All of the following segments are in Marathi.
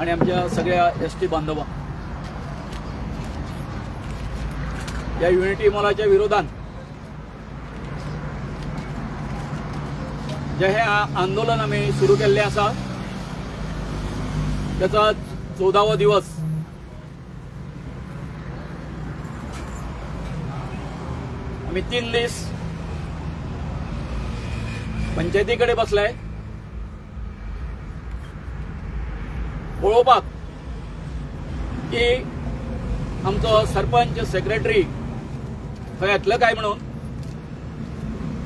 आणि आमच्या सगळ्या एसटी बांधवांक या युनिटी मॉलाच्या विरोधात जे हे आंदोलन आम्ही सुरू केल्ले आसा त्याचा 14वा दिवस आम्ही 3 दीस पंचायतीकडे बसलाय पळोवपाक की आमचो सरपंच सेक्रेटरी थंय येतलो काय म्हणून,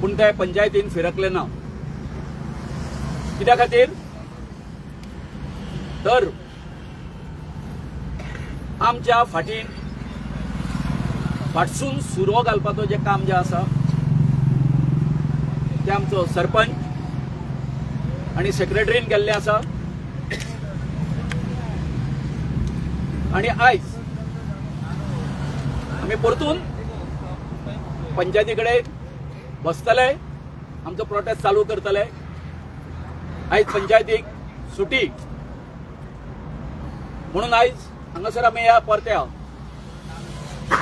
पूण ते पंचायतीन फिरकले ना. कित्या खातीर तर आमच्या फाटसून सुरो घालपाचो जे काम जे आसा ते आमचो सरपंच आणि सेक्रेटरीन केल्ले आसा. आणि आयज आम्ही परतून पंचायतीकडे बसतले, आमचो प्रोटेस्ट चालू करतले. आयज पंचायतीक सुटी म्हणून आयज हांगासर आमी ह्या परत्या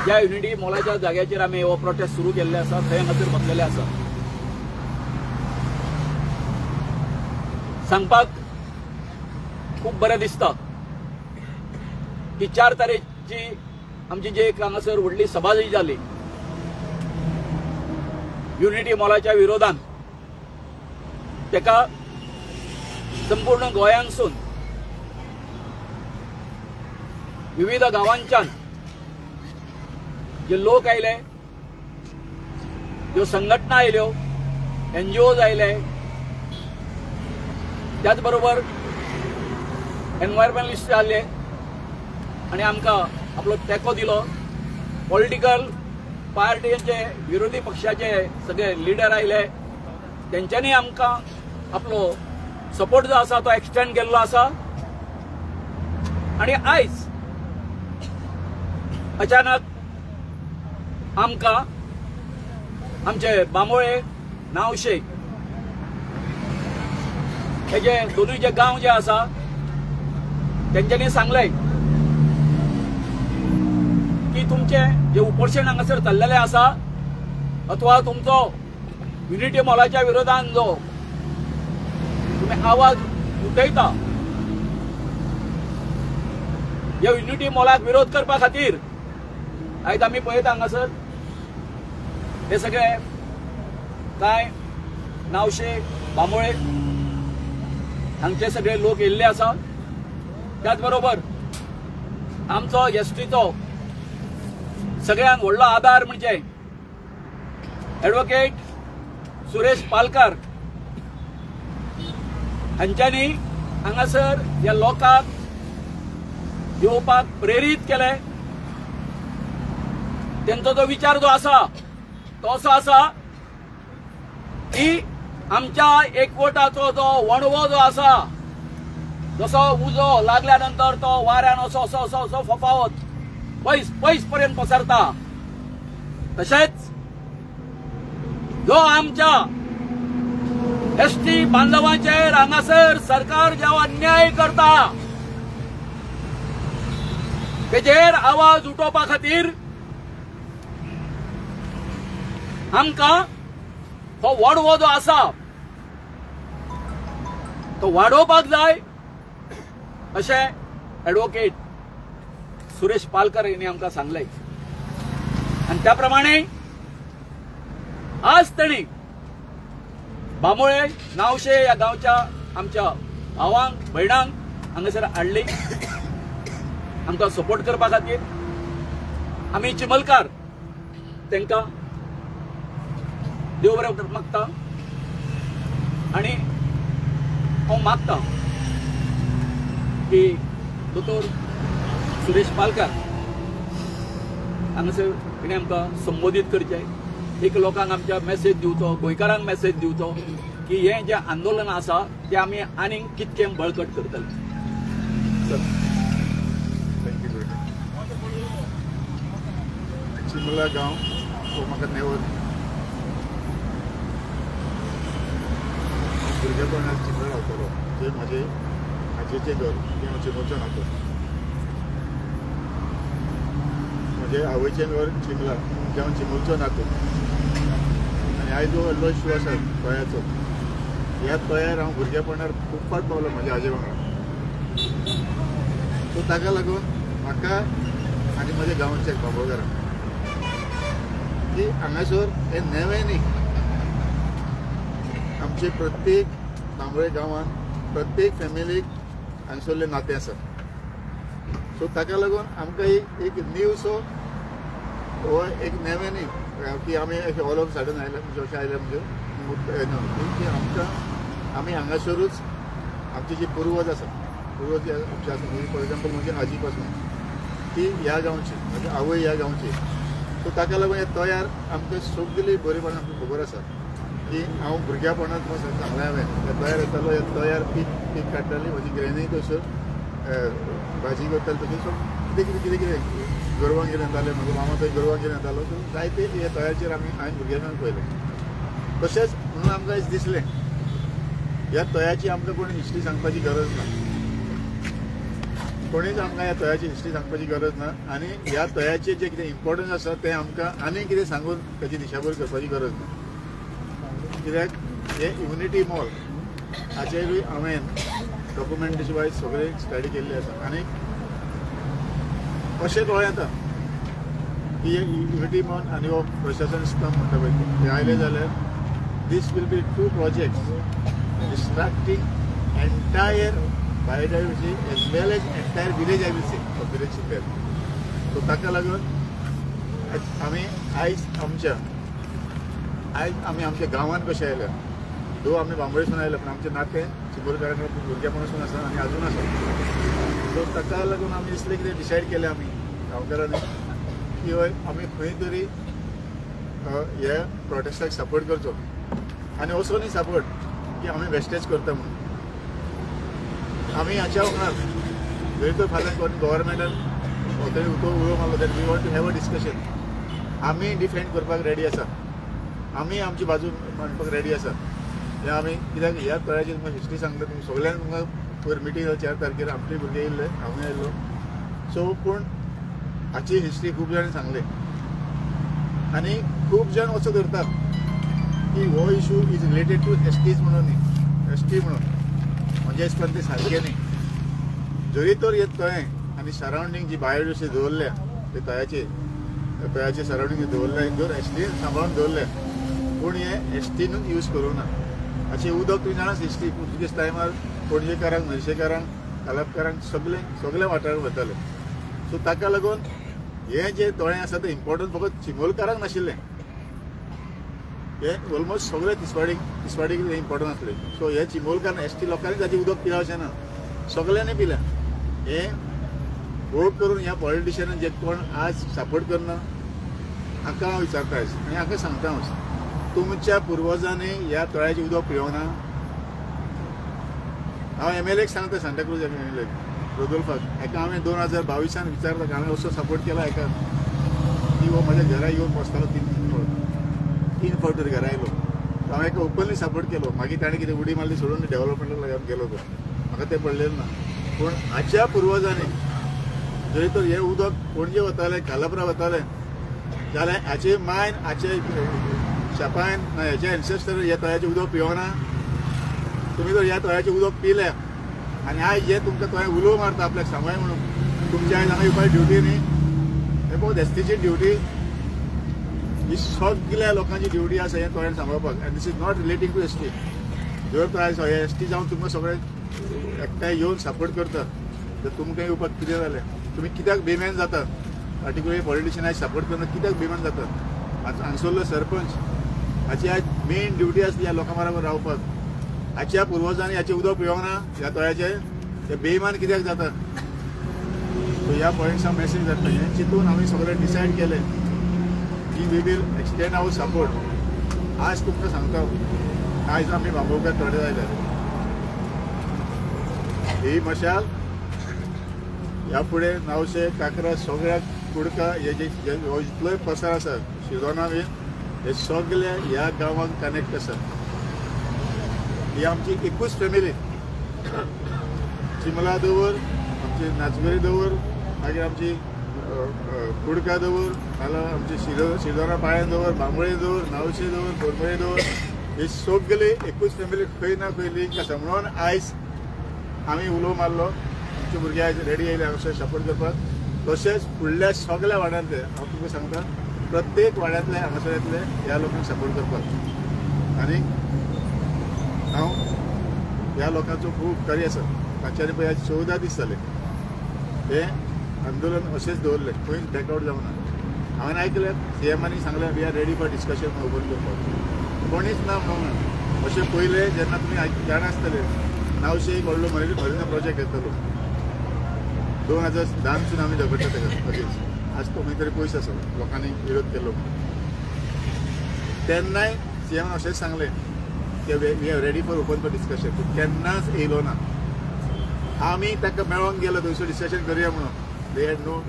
ज्या युनिटी मॉलाच्या जाग्याचेर आमी हो प्रोटेस्ट सुरू केल्ले आसा थंय हांगासर बसलेले आसा. सांगपाक खूब बरें दिसता की 4 तारीखची आमची जी एक हांगासर व्हडली सभा जी जाली युनिटी मॉलाच्या विरोधात, तेका संपूर्ण गोंयांसून विविध गांवांच्यान जे लोक आयले, ज्यो संघटना आयल्यो, NGOज आयले, त्याच बरोबर एन्व्हायरमेंटलिस्ट आले आणि आमकां आपलो तेंको दिलो. पॉलिटिकल पार्टीचे विरोधी पक्षाचे सगळे लिडर आयले, तेंच्यांनी आमकां आपलो सपोर्ट जो आसा तो एक्सटेंड केल्लो आसा. आणि आयज अचानक आमकां आमचे बांबोळे, नावशे हे जे दोनूय जे गांव जे आसा तेंच्यांनी सांगले की तुमचे जे उपोशण हांगासर चल्लेले आसा अथवा तुमचो युनिटी मॉलाच्या विरोधात जो तुम्ही आवाज उठयता, या युनिटी मॉलाक विरोध करपा खातीर आयज आमी पळयता हांगासर हे सगळे कांय नावशे, बांबोळे हांगचे सगळे लोक येयल्ले आसा. त्याच बरोबर आमचो एसटीचो सगळ्यांत व्हडलो आधार म्हणजे ॲडव्होकेट सुरेश पालकार हांच्यांनी हांगासर ह्या लोकांक येवपाक प्रेरीत केले. त्यांचो जो विचार जो आसा तो असो आसा की आमच्या एकवटाचो जो वणवो जो आसा, जसो उजो लागल्या नंतर तो वाऱ्यान असो असो असो असो फफावत पयस पयस पर्यंत पसरता, तशेंच जो आमच्या एसटी बांधवांचेर हांगासर सरकार जेव्हा अन्याय करता तेजेर आवाज उठोवपा खातीर आमकां हो वडवो जो आसा तो वाडोवपाक जाय अशें ॲडव्होकेट सुरेश पालकर यांनी आमकां सांगले. आणि त्या प्रमाणे आज तांणी बांबोळे, नावशे या गांवच्या आमच्या भावांक, भयणांक हांगासर हाडली आमकां सपोर्ट करपा खातीर. आमी चिमलकार तांकां देव बरें मागता आणि हांव मागता की दोतोर सुरेश पालकार हांगासर तिणें आमकां संबोधीत करचें, एक लोकांक आमच्या मेसेज दिवचो, गोंयकारांक मेसेज दिवचो की हें जें आंदोलन आसा तें आमी आनीक कितकें बळकट करतले. चिमला गांव तो म्हाका नेवल भुरगेपणांत चिमला रावतलो. जे म्हाजे भाजेचें घर किंवा चिमूरचो नातो. म्हणजे आवयचें घर चिमला किंवा चिमूरचो नातो. आनी आयज जो व्हडलो इश्यू आसा तोयाचो, ह्या तोयार हांव भुरगेपणार खूब फावट पावलो म्हाज्या आजे वांगडा. सो ताका लागून म्हाका आनी म्हज्या गांवच्या बाबोगारांक की हांगासर हे नेवें न्ही, आमचे प्रत्येक तांबळे गांवांत प्रत्येक फॅमिलीक हांगसरलें नातें आसा. सो ताका लागून आमकां एक नीव सो हो एक नेवें न्ही की आमी ऑल ऑफ सडन आयले म्हणजे अशें आयले म्हणजे की आमकां आमी हांगासरूच आमचे जे पुर्वज आसा, पुर्वज जे आमचे आसा म्हणजे फॉर एग्जाम्पल म्हणजे आजी पासून ती ह्या गांवची, म्हणजे आवय ह्या गांवची. सो ताका लागून हे तयार आमकां सगळी बरेपणान आमकां खबर आसा की हांव भुरग्यापणांत सांगलें हांवें हे तयार येतालो, हे तयार पीक काडटाली, म्हजी ग्रॅनी थंयसर भाजी करताली, तशें सो कितें कितें गोरवांक घेवन येताले, म्हजो मामा थंय गोरवांक घेवन येतालो. सो जायते हे तयारचेर हांवें भुरग्यापणांत पळयलें. तशेंच म्हणून आमकां अशें दिसलें ह्या तयाची आमकां कोणी हिस्ट्री सांगपाची गरज ना, कोणीच आमकां ह्या तयाची हिस्ट्री सांगपाची गरज ना. आनी ह्या तयाचें जें कितें इम्पॉर्टन्स आसा तें आमकां आनी कितें सांगून ताची दिशाभूल करपाची गरज ना. कित्याक हे इम्युनिटी मॉल हाचेरूय हांवें डॉक्युमेंटेशन वायज सगळें स्टडी केल्ली आसा. आनी अशें कळ्ळें येता की इम्युनिटी मॉल आनी हो प्रशासन स्तंभ म्हणटा पळय ते आयले जाल्यार दीस will B 2 projects distracting entire biodiversity as well as entire village, I will say, of village Chikhel. So ताका लागून आमी आयज आमच्या गांवांत कशें आयल्या, दो आमी बांबोळेसून आयले पण आमचें नातें चिंबोरकारांक भुरगेपणासून आसा आनी अजून आसा. सो ताका लागून आमी इसलें कितें डिसायड केलें आमी गांवकारांनी की हय आमी खंय तरी हे प्रोटेस्टाक सपोर्ट करचो. आनी असो न्ही सपोर्ट की आमी वेस्टेज करता म्हणून. आमी हाच्या वांगडा जरी तर फाल्यां कोण गव्हर्मेंटान थंय उलो मारलो that we want to have a discussion, आमी डिफेंड करपाक रेडी आसा, आमी आमची बाजू मांडपाक रेडी आसा. हे आमी कित्याक ह्या तळ्याची तुमकां हिस्ट्री सांगता, तुमी सगळ्यांक तुमकां पयर मिटींग 4 तारखेर आमचे भुरगे येयल्ले, हांवूय आयल्लो. सो पूण हाची हिस्ट्री खूब जाणांनी सांगले आनी खूब जाण असो धरतात की हो issue is related to STs म्हणून न्ही, एसटी म्हणून म्हणजे एस पण ते सारकें न्ही. जरी तर हे तळें आनी सरावंडींग जी बायोडायवर्सिटी दवरल्या ते तळ्याचे सरावंडींग दवरल्या जर एसटीन सांबाळून दवरल्या पूण हे एसटीनूच यूज करूं ना. हाचें उदक तुमी जाणाच हिस्ट्री पुर्तुगेज टायमार पणजेकारांक न्हयशेकारांक कालापकारांक सगळे वाठारांत वताले. सो ताका लागून हे जे तळें आसा तें इम्पॉर्टंट फकत चिंबोरकारांक नाशिल्लें, हे ऑलमोस्ट सगळे तिसवाडीक इम्पॉर्टंट आसलें. सो हे चिंबोरकार एसटी लोकांनी ताचें उदक पिलां अशें ना, सगळ्यांनी पिलां. हे वोट करून ह्या पॉलिटिशियनान जे कोण आज सपोर्ट करना हाका हांव विचारता आनी हाका सांगता हांव तुमच्या पुर्वजांनी ह्या तळ्याचें उदक पिवना. हांव MLAक सांगता, सांताक्रूज MLA रोदोल्फाक, हाका हांवें 2022 विचारता, हांवें असो सपोर्ट केला हाका की हो म्हज्या घरा येवन बसतालो 3 फावट तरी घरा आयलो. हांवें हाका ओपनली सपोर्ट केलो. मागीर ताणें कितें उडी मारली सोडून डेव्हलपमेंटाक लागून गेलो तो, म्हाका तें पडलेलें ना. पूण हाच्या पुर्वजांनी जरी तर हें उदक पणजे वतालें, कालापरा वतालें जाल्यार हाचे मायन हाचे शापायन ना हेचे एन्सेस्टर ह्या तळ्याचें उदक पिवना. तुमी जर ह्या तळ्याचें उदक पिलें आनी आयज जे तुमकां तळ्या उलो मारता आपल्याक सांगय म्हणून तुमची आयज हांगा येवपाची ड्युटी न्ही, हे पळय एसटीची ड्युटी ही सगळ्या लोकांची ड्युटी आसा हें तळ्यान सांबाळपाक. आनी this is not relating to ST. जर तर आयज हे एसटी जावन तुमकां सगळे एकठांय येवन सपोर्ट करता तर तुमकां येवपाक कितें जालें, तुमी कित्याक बेमॅन जाता, पार्टिक्युलरली पॉलिटिशियन आयज सपोर्ट करना कित्याक बेमॅन जाता. हांगसरलो सरपंच हाची आयज मेन ड्युटी आसली ह्या लोकां बरोबर रावपाक. हाच्या पुर्वजांनी हाचें उदक पिवना ह्या तळ्याचें, ते बेईमान कित्याक जाता. सो ह्या पॉयंट्सा मॅसेज जाता. हें चिंतून हांवें सगळें डिसायड केलें की we will extend our support. आज तुमकां सांगता आयज आमी बांबोळकार थोडे जाल्यार ही मशाल ह्या फुडें 900 काकरा सगळ्या कुडका हे जे इतलोय पसार आसा शिरोना बीन हे सगळे ह्या गांवांक कनेक्ट आसा. ही आमची एकूच फॅमिली चिमला दवर, आमची नाचगरी दवर, मागीर आमची कुडका दवर, नाल्यार आमची शिरदोना पाळ्यां दवर, बांबळे दवर, नावशे दवर, कोरमळे दवर, हे सगळे एकूच फॅमिली खंय ना खंय लिंक आसा. म्हणून आयज आमी उलो मारलो, आमचे भुरगे आयज रेडी आयले हांगासर सपोर्ट करपाक. तशेंच फुडल्या सगळ्या वाड्यांतले हांव तुमकां सांगता, प्रत्येक वाड्यांतले हांगासर येतले ह्या लोकांक सपोर्ट करपाक. आनी हांव ह्या लोकांचो खूब उपकारी आसा. तांच्यांनी पळय आज 14 दीस जाले हे आंदोलन अशेंच दवरलें, खंयच बॅकआउट जावना. हांवें आयकलें सीएमांनी सांगलें we are ready for discussion open करपाक. कोणीच ना म्हणून अशें पयलें जेन्ना तुमी जाणा आसतले नावशे एक व्हडलो मरिना प्रोजेक्ट येतलो 2010 आमी झगडटा तेका मदींच. आज तो खंय तरी पयस आसा, लोकांनी विरोध केलो. तेन्नाय सीएमान अशेंच सांगलें की we are ready for open for discussion. पूण केन्नाच येयलो ना. आमी ताका मेळोंक गेलो थंयसर डिस्कशन करया म्हणून. दे हॅड नो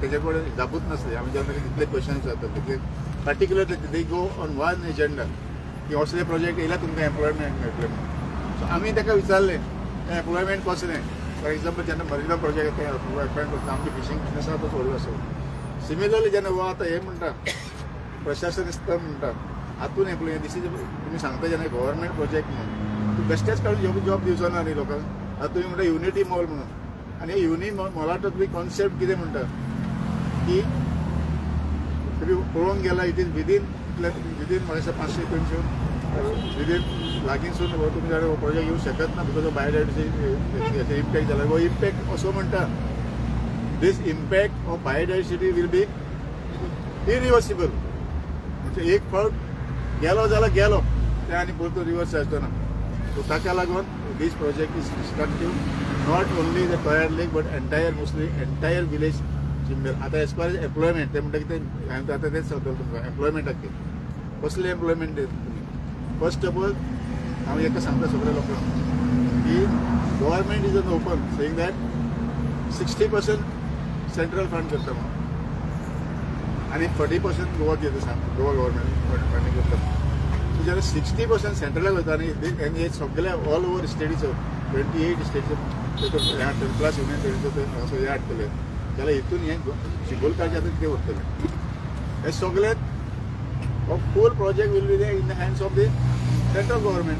तेजे कडेन जापूच नासलें. आमी जेन्ना कितले क्वेश्चन्स जाताले particular they go on one agenda की असले प्रोजेक्ट येयला तुमकां एम्प्लॉयमेंट मेळटलें म्हणून. सो आमी ताका विचारलें एम्प्लॉयमेंट कसलें. फॉर एग्जाम्पल जेन्ना मरिना प्रोजेक्ट येता एम्प्लॉयमेंट करता आमचे फिशींग बिजनेस आसा तो व्हडलो आसा. सिमिलरली जेन्ना वो आतां हे म्हणटा प्रशासन स्तर म्हणटा हातून एम्प्लॉय दीस इज तुमी सांगता जेन्ना गव्हर्मेंट प्रोजेक्ट म्हणून तूं बेश्टेच काडून जॉब दिवचो ना न्ही लोकांक. आतां तुमी म्हणटा युनिटी मॉल म्हणून. आनी हे युनिटी मॉलाचो तुमी कॉन्सेप्ट कितें म्हणटा की तुमी पळोवंक गेला इट इज विदीन म्हाका दिसता 500-300 विदीन लागींसून तुमी जाणा प्रोजेक्ट येवंक शकत ना बिकॉज ऑफ बायोडायवर्सिटी इम्पॅक्ट जाला. वो इम्पॅक्ट असो म्हणटा this impact of biodiversity will be irreversible. म्हणजे एक फावट गेलो जाल्यार गेलो ते आनी परतो रिवर्स जावचो ना. सो ताका लागून this project is destructive not only the Toyar lake but entire mostly entire village Chimbel. आतां एज फार एज एम्प्लॉयमेंट ते म्हणटा कितें हांवें आतां तेंच सांगतलो तुमकां एम्प्लॉयमेंटाक कसले एम्प्लॉयमेंट तुमी. फर्स्ट ऑफ ऑल हांव एका सांगता सगळ्या लोकांक की government is on open saying that 60% central fund करता म्हणून आनी 40% गोवा घेता सांग गोवा गव्हर्मेंट फंडींग करता. सो जेन्ना 60% सेंट्रलाक वयता आनी हे सगळे ऑल ओवर स्टेटीचो 28 स्टेटीचो क्लास युनियन टेरिटोरी हांगासर हे हाडटले जाल्यार हितून हे शिगोलकारचे आतां कितें व्हरतले हे सगळे हो full project will be there in the hands of the central government.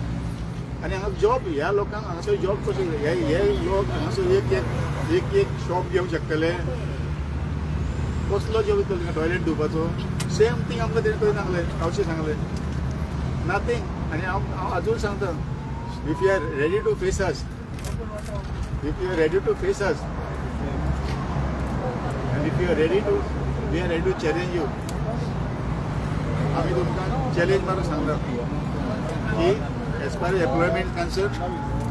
आनी हांगा जॉब ह्या लोकांक हांगासर जॉब कशे हे लोक हांगासर एक शॉप घेवंक शकतले. कसलो जॉब येतलो तिका टॉयलेट धुवपाचो सेम थिंग आमकां तेणी थंय सांगलें गांवचे सांगलें नथींग. आनी हांव आजून सांगता if you are ready to face us if you are ready to face us and if you are ready to we are ready to challenge you. आमी तुमकां चॅलेंज मारून सांगता की as far as employment concern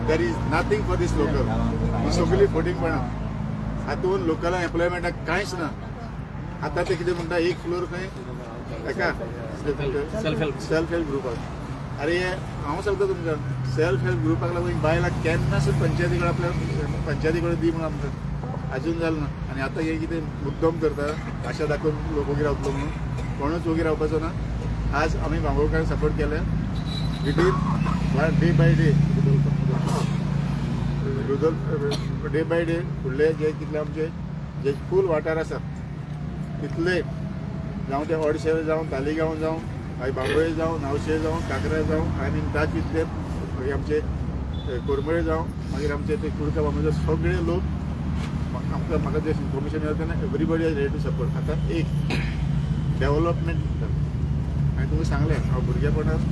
there is nothing for this local. ही सगळी फोटींगपणां हातून लोकलांक एम्प्लॉयमेंटाक कांयच ना. आतां ते कितें म्हणटा एक फ्लोर खंय एका सेल्फ हेल्प ग्रुपाक. अरे हांव सांगता तुमकां सेल्फ हेल्प ग्रुपाक लागून बायलांक केन्नाच पंचायती कडेन आपल्या पंचायती कडेन दी म्हणून आमकां आजून जालें ना. आनी आतां हे कितें मुद्दम करता आशा दाखोवन लोक वोगी रावतलो म्हणून कोणूच वोगी रावपाचो ना. आज आमी बांबोळकारांक सपोर्ट केलें within day by day day by day फुडले जे कितले आमचे जे फूल वाठार आसा तितले जावं ते ओडशे जावं तालिगांव जावं मागीर बांबोळे जावं नावशे जावं काकरा जावं आनी ताच इतले आमचे कोरमळे जावं मागीर आमचे ते कुडका बांबोळे सगळे लोक आमकां म्हाका जे इन्फॉर्मेशन मेळटा तेन्ना everybody is ready to support. आतां एक डेव्हलपमेंट हांवें तुमकां सांगलें हांव भुरगेपणांत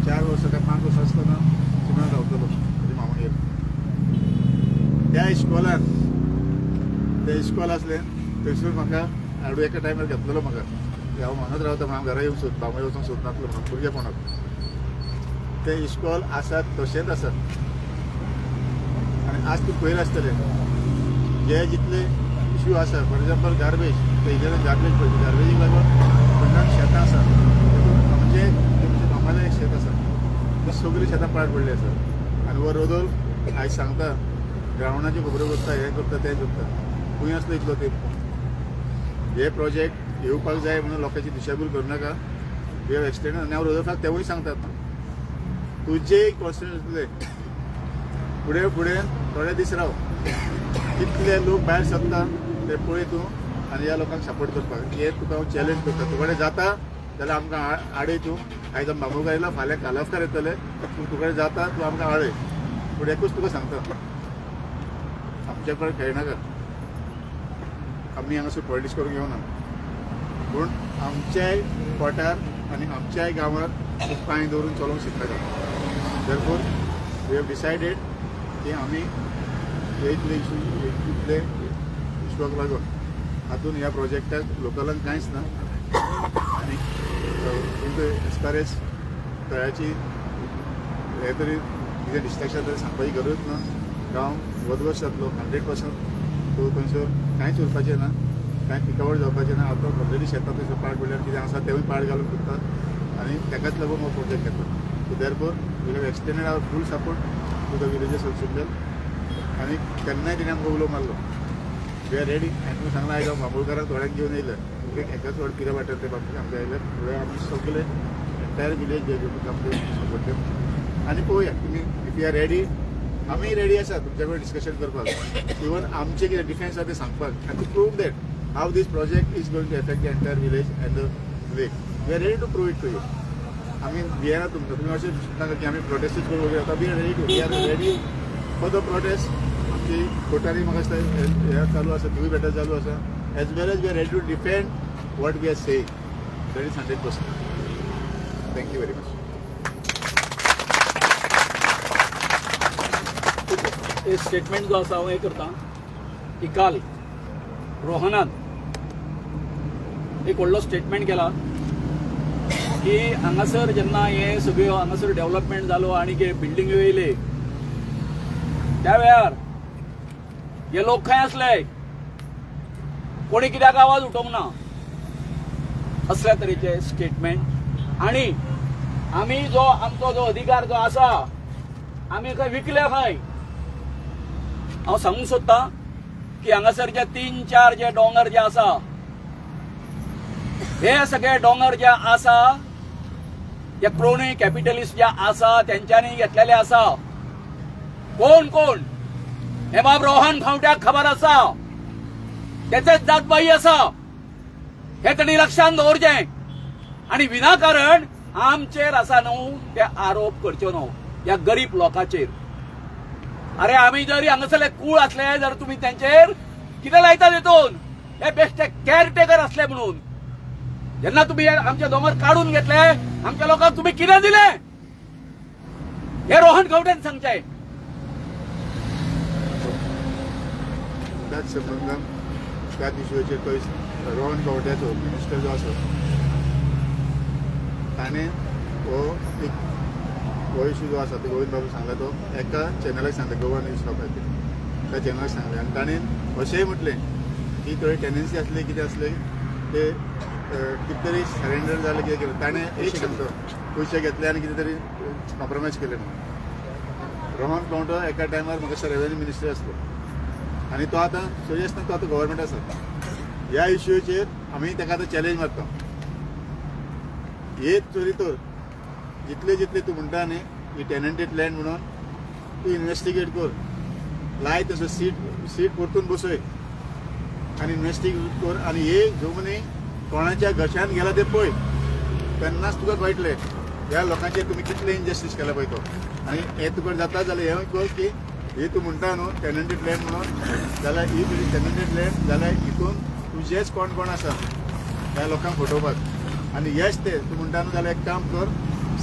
4 वर्सां काय 5 वर्सां आसतना चिमणान रावतलो म्हज्या मामागेर. त्या इस्कॉलान तें इस्कॉल आसलें थंयसर म्हाका हाडू एका टायमार घेतलेलो म्हाका हांव म्हणत रावता हांव घरा येवंक सोद बांबळे वचूंक सोदनासलो म्हणून भुरगेपणांत. ते इस्कॉल आसात तशेंच आसात. आनी आज तूं पयलें आसतलें जे जितले इश्यू आसा फॉर एग्जाम्पल गार्बेज तेजेर गार्बेज पळय गार्बेजीक लागून फुडल्यान शेतां आसा म्हणजे मामालें एक शेत आसा ते सगळीं शेतां पाड पडली आसा. आनी वो रोदोल आयज सांगता ग्रावंडाच्यो खबरो करता हें करता तें करता खंय आसलो इतलो ते. हे प्रोजेक्ट येवपाक जाय म्हणून लोकांची दिशाभूल करूं नाका. वी हॅव एक्सटेंड आनी हांव रोदोफाक तेवूय सांगतात तुजे कॉन्स्टिट्युएंसींतले फुडें थोडे दीस राव कितले लोक भायर सरता ते पळय तूं आनी ह्या लोकांक सपोर्ट करपाक हे तुका हांव चॅलेंज करता तुकडे जाता जाल्यार आमकां आडय तूं आयज बाबूगार येयला फाल्यां कालाफकार येतले तुकडे जाता तूं आमकां आडय पूण एकूच तुका सांगता आमचे कडेन खेळनाका आमी हांगासर पॉलिटिक्स करूंक येवना पूण आमच्याय पोटार आनी आमच्याय गांवांत पांय दवरून चलोवंक शिकनाका देरफोर वी हॅव डिसायडेड की आमी इतले इश्यूक लागून हातून ह्या प्रोजेक्टाक लोकलांक कांयच ना आनी एज फार एज तळ्याची हे तरी कितें डिस्ट्रॅक्शन तरी सांगपाची गरज ना गांव वदवत जातलो 100% तो थंयसर कांयच उरपाचें ना कांय पिकावळ जावपाचें ना आतां ऑलरेडी शेतां थंयसर पाड पडल्यार कितें आसा तेवूय पाड घालून करतात आनी ताकाच लागून हो प्रोजेक्ट घेता so therefore we have extended our full support to the villages of सिंगल आनी केन्नाय तिणें आमकां उलो मारलो वी आर रेडी आनी तुमी सांगला आयज हांव बांबोळकारांक थोड्यांक घेवन येयलें एकाच व्हड कितें वाटेर ते बाबतींत आमकां आयले थोडे आमी सगळे एंटायर विलेज घेवन आमकां सपोर्ट दिवं आनी पळोवया तुमी इफ यू आर रेडी आमी रेडी आसा तुमच्या कडेन डिस्कशन करपाक इवन आमचे कितें डिफेन्स आसा ते सांगपाक आनी to prove that how this project is going to affect the entire village and the lake we are ready to prove it to you आमी भियेना तुमकां तुमी अशें चिंतनाका की आमी प्रोटेस्टूच करूं वगैरे आतां we are ready for the protest आमची कोर्टांनी म्हाका दिसता हे चालू आसा तिवूय बॅटल चालू आसा as well as we are ready to defend what we are saying that is 100%. Thank you very much. एक स्टेटमेंट जो आसा हांव हें करता की काल रोहनान एक व्हडलो स्टेटमेंट केला की हांगासर जेन्ना हे सगळ्यो हांगासर डेव्हलपमेंट जालो आनी कितें बिल्डिंग्यो येयले त्या वेळार हे लोक खंय आसले कोणी कित्याक आवाज उठोवंक ना असल्या तरेचे स्टेटमेंट आनी आमी जो आमचो जो अधिकार जो आसा आमी खंय विकले खंय हांव सांगूंक सोदतां की हांगासर जे 3-4 जे दोंगर जे आसा हे सगळे दोंगर जे आसा जे क्रोनी कॅपिटलिस्ट जे आसा तेंच्यांनी घेतलेले आसा कोण कोण हे बाब रोहन खावट्याक खबर आसा तेचेच जातबाई आसा हे तांणी लक्षांत दवरचें आनी विनाकारण आमचेर आसा न्हू ते आरोप करच्यो न्हू ह्या गरीब लोकांचेर. अरे आमी जरी हांगासरले कूळ असले जर तुम्ही त्यांचेर कितें लायता तेतून हे बेश्टे कॅरटेकर असले म्हणून जेन्ना तुम्ही आमचे दोंगर काढून घेतले आमच्या लोकांक तुम्ही कितें दिले हे रोहन खंवटेन सांगचे. त्याच संबंधान त्याच इश्यूचेर पळय रोहन खंवट्याचो मिनिस्टर जो आसा ताणें हो इश्यू जो आसा तो गोविंद बाबू सांगला तो एका चॅनलाक सांगले गोवा न्यूज खात्याक त्या चॅनलाक सांगले आनी ताणें अशेंय म्हटलें की थोडी टेंडन्सी आसली कितें आसलें ते कितें तरी सरेंडर जालें कितें केलें ताणें एक सांगतो पयशे घेतले आनी कितें तरी कॉम्प्रोमायज केलें म्हणून. रोहन खंवटो एका टायमार म्हाका दिसता रेव्हेन्यू मिनिस्टर आसलो आनी तो आतां सरी आसतना तो आतां गव्हर्मेंट आसा. ह्या इश्यूचेर आमी ताका आतां चॅलेंज मारता एक चोरी तर जितले जितले तूं म्हणटा न्ही ही टेनंटेड लँड म्हणून तूं इन्वेस्टिगेट कर लाय तसो सीट परतून बसय आनी इन्वेस्टिगेट कर आनी हे जमनी कोणाच्या घशान गेला ते पळय तेन्नाच तुका कळटलें ह्या लोकांचेर तुमी कितले इनजस्टीस केला पळय तो. आनी हे तुका जाता जाल्यार हें कर की ही तूं म्हणटा न्हू टेनंटेड लँड म्हणून जाल्यार ही तुजी टेनंटेड लँड जाल्यार हितून तुजेच कोण कोण आसा ह्या लोकांक फटोवपाक आनी हेच ते तूं म्हणटा न्हू जाल्यार एक काम कर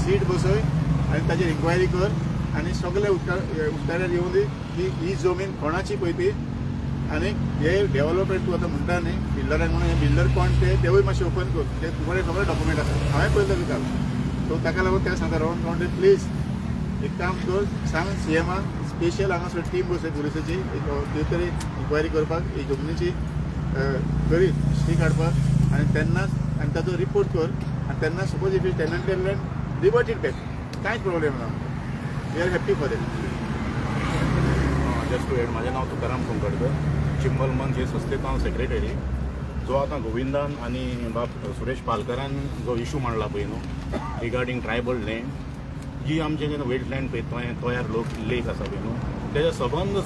सीट बसय आनी ताचेर इन्क्वायरी कर आनी सगळे उक्ताड्यार येवन दी की ही जमीन कोणाची पळय ती आनी हे डेव्हलपमेंट तूं आतां म्हणटा न्ही बिल्डरांक म्हणून हे बिल्डर कोण तेवूय मातशें ओपन कर ते तुमकडे खबर डॉक्युमेंट आसा हांवें पळयलं विकाल सो ताका लागून ते सांगता रोहन खंवटे प्लीज एक काम कर सांग सीएमाक स्पेशल हांगासर टीम बसय पुलिसाची खंय तरी इन्क्वायरी करपाक ही जमनीची बरी हिस्ट्री काडपाक आनी तेन्नाच आनी ताचो रिपोर्ट कर आनी तेन्ना suppose if is tenanted land revert it back कांयच प्रॉब्लेम ना we are happy for it. Just to add माझे नाव तुकाराम कोंकडकर चिंबल मंच हे संस्थेचो हांव सेक्रेटरी जो आतां गोविंदान आनी बाब सुरेश पालकरान जो इशू मांडला पळय न्हू रिगार्डींग ट्रायबल लँड जी आमचे जेन्ना वेटलँड पळय तयार लोक लेक आसा पळय न्हू तेच्या सबंद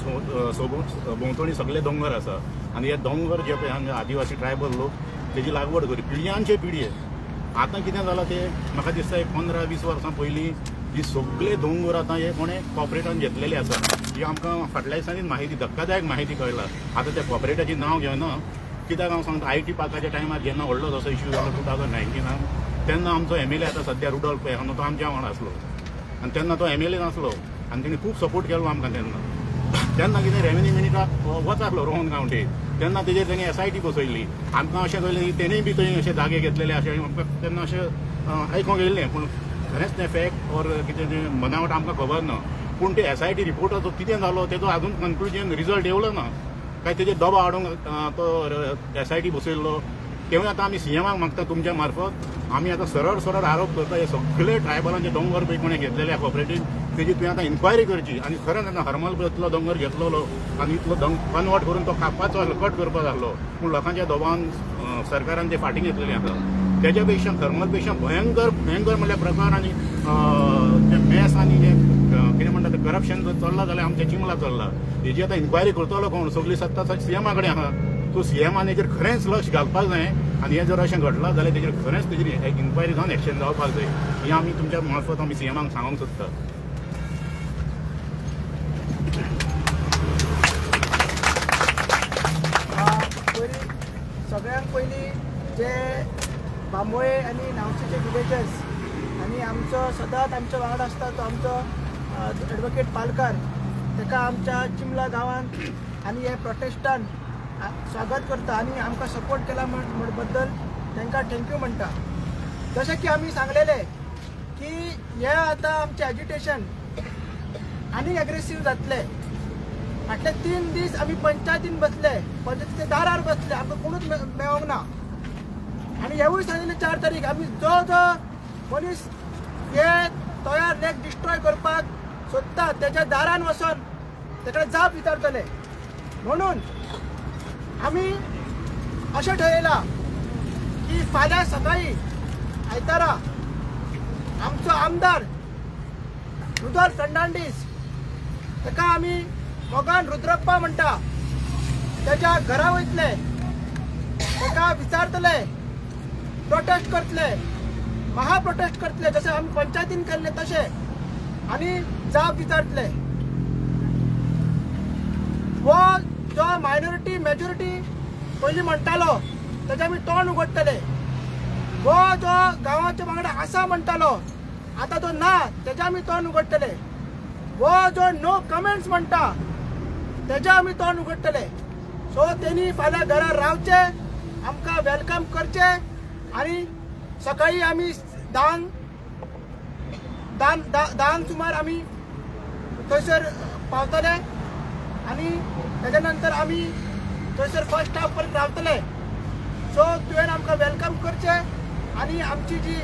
भोंवतणी सगळे दोंगर आसा आनी हे दोंगर जे पळय हांगा आदिवासी ट्रायबल लोक तेजी लागवड करी पिळग्यांचे पिळये. आतां कितें जालां ते म्हाका दिसता एक 15-20 वर्सां पयलीं ही सगळे दोंगर आतां हे कोणें कॉर्पोरेटान घेतलेले आसा. ही आमकां फाटल्या दिसांनी म्हायती धक्कादायक म्हायती कळ्ळा. आतां त्या कॉर्पोरेटाचें नांव घेना कित्याक हांव सांगता IT पार्काच्या टायमार जेन्ना व्हडलो तसो इश्यू जालो 2019 तेन्ना आमचो MLA आतां सद्या रुडॉल्फ पळय तो आमच्या वांगडा आसलो आनी तेन्ना तो MLA नासलो आनी तेणी खूब सपोर्ट केलो आमकां तेन्ना कितें रेव्हेन्यू मिनिस्टर वतासलो रोहन गांवठे तेन्ना तेजेर तेणी SIT बसयल्ली. आमकां अशें कळ्ळें की तेणेय बी थंय अशे जागे घेतलेले अशें आमकां तेन्ना अशें आयकोंक येयल्लें पूण खरेंच तें फॅक्ट ऑर कितें तें बनावट आमकां खबर ना. पूण ते SIT रिपोर्टाचो कितें जालो तेजो आजून कन्क्लुजन रिजल्ट येवलो ना काय तेजे दबाव हाडूंक तो SIT बसयल्लो. तेवूय आतां आमी CMाक मागता तुमच्या मार्फत आमी आतां सरळ आरोप करता हे सगळे ट्रायबलांचे दोंगर पळय कोणें घेतलेले कॉर्पोरेटीन तेजी तुवें आतां इन्क्वायरी करची आनी खरेंच आतां हरमल इतलो दोंगर घेतलो आनी इतलो कन्वर्ट करून तो कापपाचो आसलो कट करपाक लागलो पूण लोकांच्या दबावान सरकारान ते फाटीं घेतलेलें आसा. तेच्या पेक्षा थर्मल पेक्षा भयंकर म्हणल्यार प्रकार आनी ते मॅस आनी जे कितें म्हणटा ते करप्शन जर चल्लां जाल्यार आमच्या चिंगला चल्ला. हेजी आतां इन्क्वायरी करतलो कोण सगळी सत्ता CMा कडेन आहा. तो CMान हेजेर खरेंच लक्ष घालपाक जाय आनी हें जर अशें घडलां जाल्यार तेजेर खरेंच तेजेर एक इन्क्वायरी जावन एक्शन जावपाक जाय. ही आमी तुमच्या मार्फत आमी CMाक सांगूंक सोदता. सगळ्यांत पयलीं जे बांबोळे आनी नावचेचे विलेजर्स आनी आमचो सदांच आमच्या वांगडा आसता तो आमचो एडवोकेट पालकार ताका आमच्या चिमला गांवांत आनी हे प्रोटेस्टान स्वागत करता आनी आमकां सपोर्ट केला बद्दल तांकां थँक्यू म्हणटा. जशें की आमी सांगलेले की हे आतां आमचें एज्युटेशन आनीक एग्रेसीव जातले. फाटले 3 दीस आमी पंचायतीन बसले पंचायतीच्या दारार बसले आमकां कोणूच मेळोंक ना आनी हेवूय सांगिल्लें 4 तारीख आमी जो मनीस हे तयार लेक डिस्ट्रॉय करपाक सोदता तेच्या दारान वचोन तेका जाप विचारतले. म्हणून आमी अशें ठरयलां की फाल्यां सकाळीं आयतारा आमचो आमदार रुडॉल्फ फर्नांडीस ताका आमी मोगान रुद्रप्पा म्हणटा त्याच्या घरा वयतले ताका विचारतले प्रोटेस्ट करतले महाप्रोटेस्ट करतले जशें आमी पंचायतीन केल्ले तशें आनी जाप विचारतले. हो जो मायनॉरिटी मेजॉरिटी पयलीं म्हणटालो तेजे आमी तोंड उगडटले. हो जो गांवाच्या वांगडा आसा म्हणटालो आतां तो ना तेजे आमी तोंड उगडटले. हो जो नो कमेंट्स म्हणटा तेजे आमी तोंड उगडटले. सो तेणी फाल्यां घरा रावचे आमकां वेलकम करचे आनी सकाळीं आमी 10 सुमार आमी थंयसर पावतले आनी तेच्या नंतर आमी थंयसर फर्स्ट हाफ पर्यंत रावतले. सो तुवें आमकां वेलकम करचे आनी आमची जी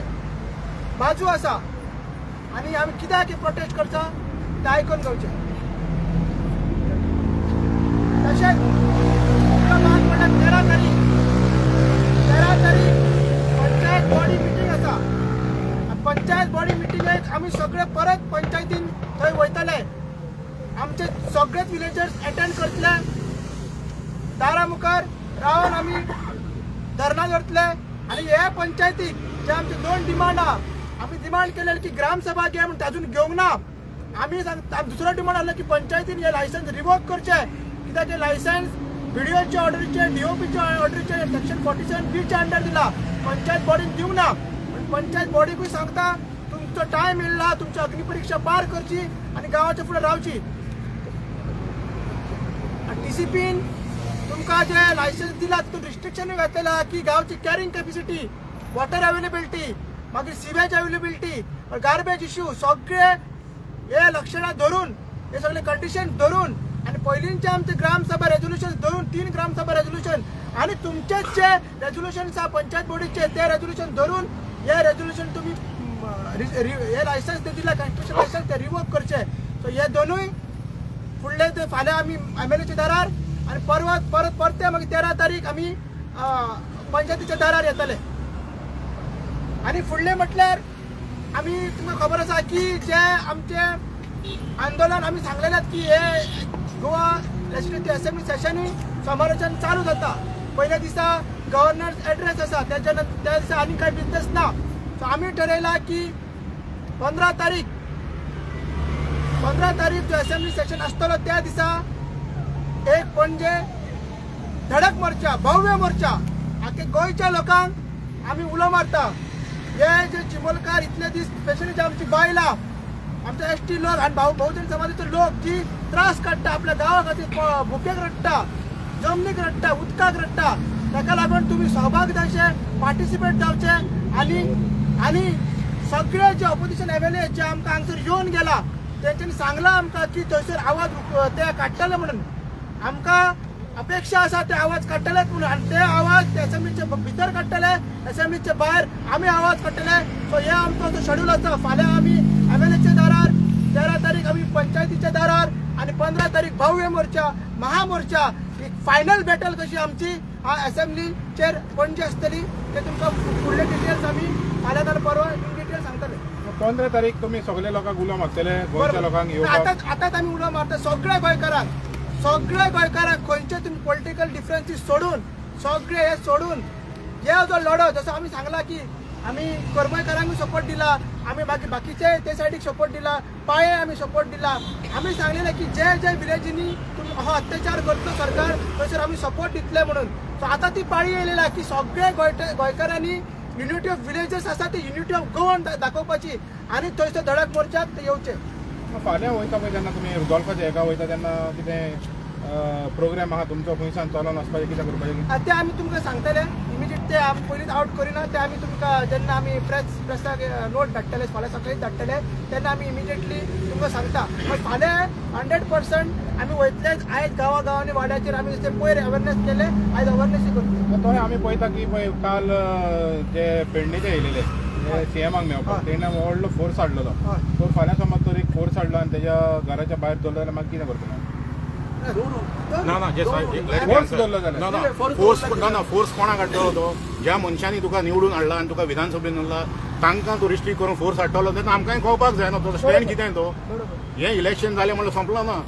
बाजू आसा आनी आमी कित्याक प्रोटेस्ट करता तें आयकून घेवचें. तशेंच बात म्हणल्यार 13 तारीख पंचायत बॉडी मिटींग आसा. पंचायत बॉडी मिटींगेक आमी सगळे परत पंचायतीन थंय वयतले. आमचे सगळेच विलेजर्स अटेंड करतले. दारा मुखार रावन आमी धरना धरतले आनी हे पंचायतीक जे आमचे 2 डिमांड आहा आमी डिमांड केले की ग्रामसभा घे म्हणून अजून घेवंक ना. आमी सांगता दुसरो डिमांड आसलो की पंचायतीन हे लायसन्स रिवोक करचे कित्याक हे लायसन्स BDOचे ऑर्डरीचे DOPचे ऑर्डरीचे सेक्शन 47B च्या अंडर दिला पंचायत बॉडीन दिवंक ना. पंचायत बॉडीकूय सांगता तुमचो टायम येयला तुमची अग्निपरीक्षा पार करची आनी गांवाच्या फुडें रावची. TCPन तुमकां जे लायसन्स दिला तितून रिस्ट्रिक्शन घातलेला की गांवची कॅरिंग कॅपॅसिटी वॉटर अवेलेबिलिटी मागीर सिवेज अवेलेबिलिटी गार्बेज इश्यू सगळे हे लक्षणां धरून हे सगळे कंडिशन धरून आनी पयलींचे आमचे ग्रामसभा रेजोल्युशन धरून 3 ग्रामसभा रेजोल्युशन आनी तुमचेच जे रेजोल्युशन आसा पंचायत बॉडीचे ते रेजोल्युशन धरून हे रेजोल्युशन तुमी हे लायसन्स ते दिला कन्स्ट्रक्शन लायसन्स ते रिवोक करचे. सो हे दोनूय फुडले ते फाल्यां आमी MLAच्या दारार आनी परत परते मागीर 13 तारीख आमी पंचायतीच्या दारार येतले. आनी फुडले म्हटल्यार आमी तुमकां खबर आसा की जे आमचे आंदोलन आम्ही सांगलेलं की हे गोवा लेजिस्लेटिव्ह असेंब्ली सेशन समारोचन चालू जाता. पहिल्या दिसा गव्हर्नर ॲड्रेस आसा, त्या दिसा आनी काही बिझनेस ना. सो आम्ही ठरयला की 15 तारीख जो असेंब्ली सेशन आसतलो त्या दिसा एक पणजे धडक मोर्चा, भव्य मोर्चा आख्या गोंयच्या लोकांक आम्ही उलो मारता. हे जे चिमोलकार इतले दीस स्पेशली जे आमची बायलां, आमचे ST लोक आणि बहुजन समाजाचे लोक जी त्रास काडटा, आपल्या गांवा खातीर भुकेक रडटा, जमनीक रडटा, उदकाक रडटा, ताका लागून तुम्ही सहभाग जावचे, पार्टिसिपेट जावचे आणि सगळे जे ऑपोजिशन MLA जे आमकां हांगसर येवन गेला तेंच्यांनी सांगला आमकां की थंयसर आवाज ते काडटले म्हणून. आमकां अपेक्षा आसा ते आवाज काडटलेच म्हणून, आणि ते आवाज ते असेंब्लीचे भितर काडटले, असेंब्लीचे भायर आमी आवाज काडटले. सो हे आमचो जो शेड्यूल आसा. फाल्यां आमी MLAच्या दारार, 13 तारीख आमी पंचायतीच्या दारार आणि 15 तारीख भव्य मोर्चा, महामोर्चा. एक फायनल बॅटल कशी आमची असेंब्लीचेर पणजे आसतली ते तुमकां फुडले डिटेल्स आमी फाल्यां नाल्यार परवा इन डिटेल सांगतले. 15 तारीख तुम्ही सगळे लोकांक उलो मारतले, गोंयच्या लोकांक येवपाक. आतांच आमी उलो मारता सगळ्या गोंयकारांक खंयचे तुम्ही पॉलिटिकल डिफरन्सीस सोडून, सगळे हे सोडून हे जो लढो, जसो आमी सांगला की आमी कर्मकारांक सपोर्ट दिला, आमी बाकीचे ते सायडीक सपोर्ट दिला, पाळे आमी सपोर्ट दिला. आमी सांगलेले की जे विलेजींनी तुम्ही हो अत्याचार करतो सरकार थंयसर आमी सपोर्ट दितले म्हणून. सो आतां ती पाळी येयलेला की सगळे गोंयकारांनी युनिटी ऑफ विलेजर्स आसा ती युनिटी ऑफ गोवन दाखोवपाची आणि थंयसर धडक मोर्चाक ते येवचे. फाल्यां वयता पळय तेन्ना तुमी रुदोलपाचे हेका वयता तेन्ना कितें प्रोग्राम आहा तुमचो खंयसान चलोन वचपाचें, कितें करपाचें ते आमी तुमकां सांगतले. इमिजिएट ते आमी पयलींच आउट करिना. ते आमी तुमकां जेन्ना आमी प्रेसाक नोट धाडटले, फाल्यां सकाळीच धाडटले, तेन्ना आमी इमिजिएटली तुमकां सांगता. बट फाल्यां 100% आमी वयतलेच. आयज गांवांनी वाड्याचेर आमी जशें पयर अवेरनेस केले, आयज अवेरनेसय करतले. थंय आमी पळयता की पळय काल जे पेडणेचे येयलेले CMाक मेळपाक, तेणें व्हडलो फोर्स हाडलेलो. सो फाल्यां समज तर एक फोर्स हाडलो आनी तेज्या घराच्या भायर दवरलो जाल्यार मागीर कितें करतलो? ना जे फोर्स दवरलो जाल्यार फोर्स कोणाक हाडटलो तो? ज्या मनशांनी तुका निवडून हाडला आनी तुका विधानसभेन हाडला तांकां तूं रिस्ट्रिक्ट करून फोर्स हाडटलो तेन्ना आमकांय कळपाक जाय न्हू तो स्टँड कितें तो. हें इलेक्शन जालें म्हणल्यार संपलो ना.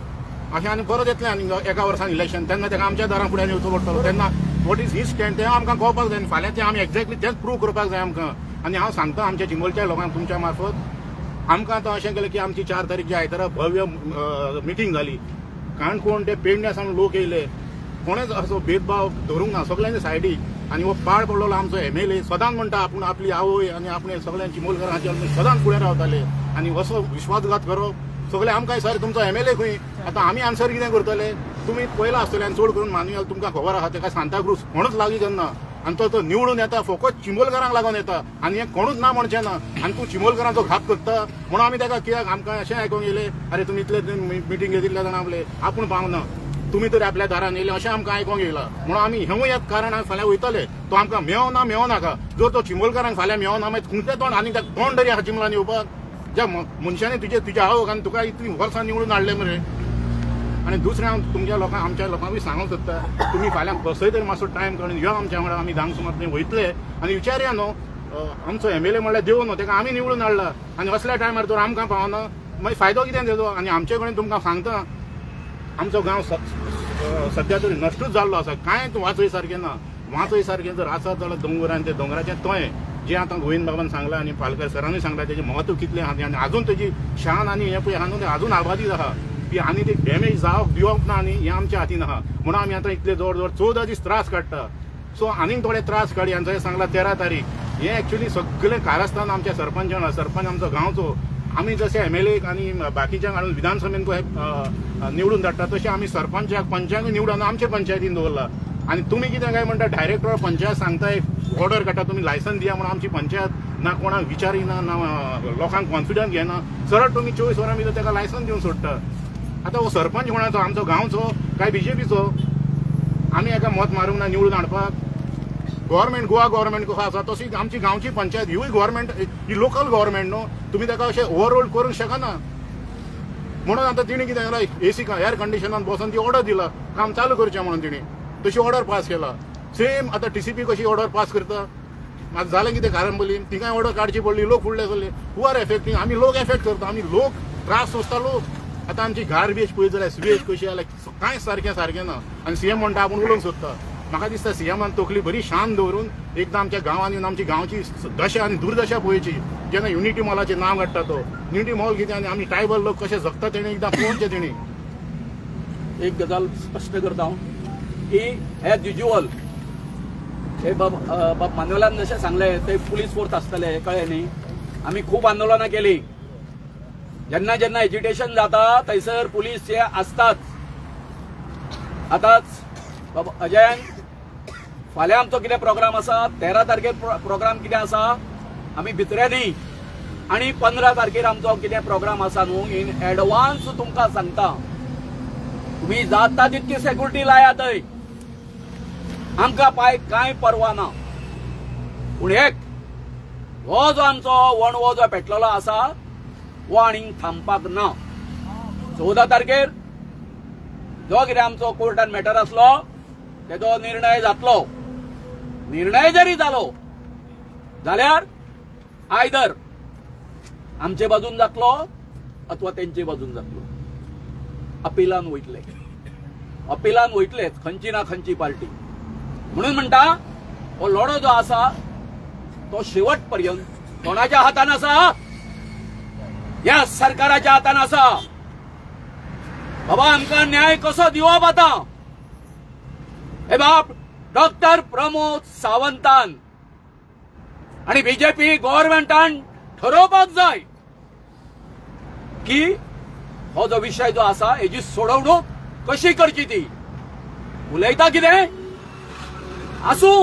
अशें आनी परत येतलें आनी एका वर्सान इलेक्शन, तेन्ना ताका आमच्या दारां फुड्यान येवचो पडटलो. तेन्ना वॉट इज ही स्टँड तें आमकां कळपाक जाय. फाल्यां तें आमी एक्झॅक्टली तेंच प्रूव करपाक जाय आमकां. आनी हांव सांगता आमच्या चिंबोलच्या लोकांक तुमच्या मार्फत, आमकां आतां अशें केलें की आमची 4 तारीख आयतारा भव्य मिटींग जाली. काणकोण ते पेडण्या सावन लोक येयले, कोणेच असो भेदभाव धरूंक ना, सगळ्यांनी सायडीक. आनी हो पाळ पडलेलो आमचो MLA सदांच म्हणटा आपूण आपली आवय आनी आपणे सगळ्यांची चिंबोलकारांचे सदांच फुडें रावताले. आनी असो विश्वासघात करप सगळे आमकां सर तुमचो MLA खंय? आतां आमी आन्सर कितें करतले? तुमी पयला आसतले आनी चड करून मान्युअल तुमकां खबर आहा तेका सांताक्रूज कोणूच लागीं करना. आनी तो निवडून येता फकत चिंबोलकारांक लागून येता आनी हें कोणूच ना म्हणचें ना. आनी तूं चिंबोलकारांचो घात करता म्हणून आमी ताका कित्याक आमकां अशें आयकूंक येयलें, अरे तुमी इतले मिटींग घेतिल्ल्या जाणां आपले आपूण पावना, तुमी तरी आपल्या दारान येयले अशें आमकां आयकूंक येयलां. म्हणून आमी हेंवूय एक कारण आमी फाल्यां वयतले. तो आमकां मेळो नाका. जर तो चिंबोलकारांक फाल्यां मेळना मागीर खंयचें तोंड आनी त्या तोंड तरी आहा चिंबलांनी येवपाक? ज्या मनशांनी तुज्या आवक आनी तुका इतलीं वर्सां निवडून हाडले मरे. आनी दुसरें हांव तुमच्या लोकांक आमच्या लोकांकूय सांगूंक सोदता, तुमी फाल्यां कसोय तरी मातसो टायम काडून यो आमच्या वांगडा. आमी धांक सुमार थंय वयतले आनी विचारया न्हू. आमचो MLA म्हणल्यार देव न्हू, ताका आमी निवडून हाडला आनी असल्या टायमार तर आमकां पावना मागीर फायदो कितें तेजो? आनी आमचे कडेन तुमकां सांगता, आमचो गांव सद्या तरी नश्टूच जाल्लो आसा. कांय वाचय सारकें ना. वाचय सारकें जर आसा जाल्यार दोंगरान ते दोंगराचें तोय जें आतां गोविंद बाबान सांगलां आनी पालकर सरांनी सांगलां तेजें महत्व कितलें आहा आनी आजून तेजी शान आनी हें पळय आहा न्हू तें आजून आबादीत आहा. ती आनी ती डॅमेज जावप दिवप ना आनी हें आमच्या हातीन आहा. म्हणून आमी आतां इतले जवळ जवळ 14 दीस त्रास काडटा. सो आनीक थोडे त्रास काडी. आनी सांगला 13 तारीख हें एक्चुली सगळें कारस्थान आमच्या सरपंचान आहा. सरपंच आमचो गांवचो. आमी जशे MLA आनी बाकीच्यांक हाडून विधानसभेन निवडून धाडटा तशें आमी सरपंचाक पंचायती निवडून आमचे पंचायतीन दवरला. आनी तुमी कितें काय म्हणटा डायरेक्टर पंचायत सांगताय ऑर्डर काडटा तुमी लायसन दिया म्हणून आमची पंचायत ना कोणाक विचारिना ना लोकांक कॉन्फिडन्स घेना. सरळ तुमी 24 वरां भितर ताका लायसन दिवन सोडटा. आतां हो सरपंच कोणाचो? आमचो गांवचो काय BJPचो? आमी हेका मत मारूंक ना निवडून हाडपाक? गव्हर्मेंट गोवा गव्हर्मेंट कसो आसा तशी आमची गांवची पंचायत हिवूय गव्हर्मेंट, ही लोकल गव्हर्मेंट न्हू. तुमी ताका अशें ओवरऑल करूंक शकना. म्हणून आतां तिणी कितें केलां, AC एअर कंडिशनान बसून ती ऑर्डर दिला काम चालू करचें म्हणून. तिणी तशी ऑर्डर पास केला. सेम आतां TCP कशी ऑर्डर पास करता? जालें कितें कारंबोलीन तिकाय ऑर्डर काडची पडली, लोक फुडले जाल्ले. Who are affecting? आमी लोक एफेक्ट करता. आमी लोक त्रास सोंसता लोक आतां आमची गार्बेज पळयत जाल्यार स्वेज कशी जाल्यार कांयच सारकें ना आनी सीएम म्हणटा आपूण उलोवंक सोदता म्हाका दिसता सीएमान तकली बरी शांत दवरून एकदां आमच्या गांवांत येवन आमची गांवची दशा आनी दुर्दशा पळोवची जेन्ना युनिटी मॉलाचें नांव काडटा तो युनिटी मॉल कितें आनी आमी ट्रायबल लोक कशे जगता तेणी एकदां पळोवचें तेणी एक गजाल स्पश्ट करता हांव की एज युज्युअल हे बाब मानवलान जशें सांगलें ते पुलीस फोर्स आसतले कळ्ळें न्ही आमी खूब आंदोलनां केली जेन्ना जेन्ना एजिटेशन जाता थंयसर पुलीस हे आसताच आतांच अजय फाल्यां आमचो कितें प्रोग्राम आसा 13 तारखेर प्रोग्राम कितें आसा आमी भितऱ्यांनी आनी 15 तारखेर आमचो कितें प्रोग्राम आसा न्हू इन एडवान्स तुमकां सांगता तुम्ही जाता तितकी सेक्युरिटी लाया थंय आमकां कांय परवा ना पूण एक हो जो आमचो वणवो जो पेटलेलो आसा हो आनीक थांबपाक ना 14 तारखेर जो कितें आमचो कोर्टान मॅटर आसलो तेजो निर्णय जातलो निर्णय जरी जालो जाल्यार आयदर आमचे बाजून जातलो अथवा तेंचे बाजून जातलो अपिलान वयतलेच खंयची ना खंयची पार्टी म्हणून म्हणटा हो लढो जो आसा तो शेवट पर्यंत कोणाच्या हातान आसा या सरकाराच्या हातान आसा बाबा आमकां न्याय कसो दिवप आतां हे बाप डॉक्टर प्रमोद सावंतान आणि बीजेपी गव्हर्नमेंटान ठरोवपाक जाय की हो जो विषय जो आसा हेची सोडवणूक कशी करची ती उलयता कितें आसूं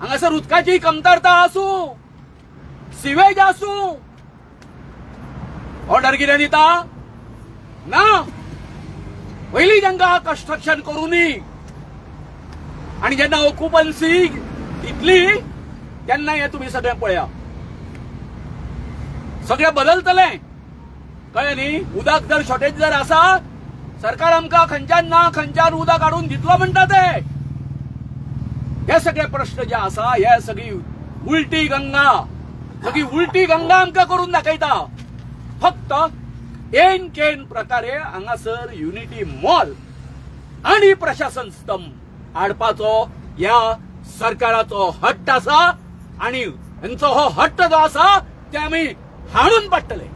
हांगासर उदकाची कमतरता आसूं सिवेज आसूं ऑर्डर कितें दिता ना पयलीं तांकां कन्स्ट्रक्शन करूनी आनी जेन्ना ऑक्युपन्सी इतली तेन्ना हें तुमी सगळें पळया सगळें बदलतलें कळ्ळें न्ही उदक जर शॉर्टेज जर आसा सरकार आमकां खंयच्यान ना खंयच्यान उदक काडून दितलो म्हणटा ते हे सगळे प्रश्न जे आसा हे सगळी उलटी गंगा आमकां करून दाखयता फक्त एन केन प्रकारे हांगासर युनिटी मॉल आणि प्रशासन स्तंभ हाडपाचो ह्या सरकाराचो हट्ट आसा आणि हांचो हो हट्ट जो आसा ते आमी हाडून पडटले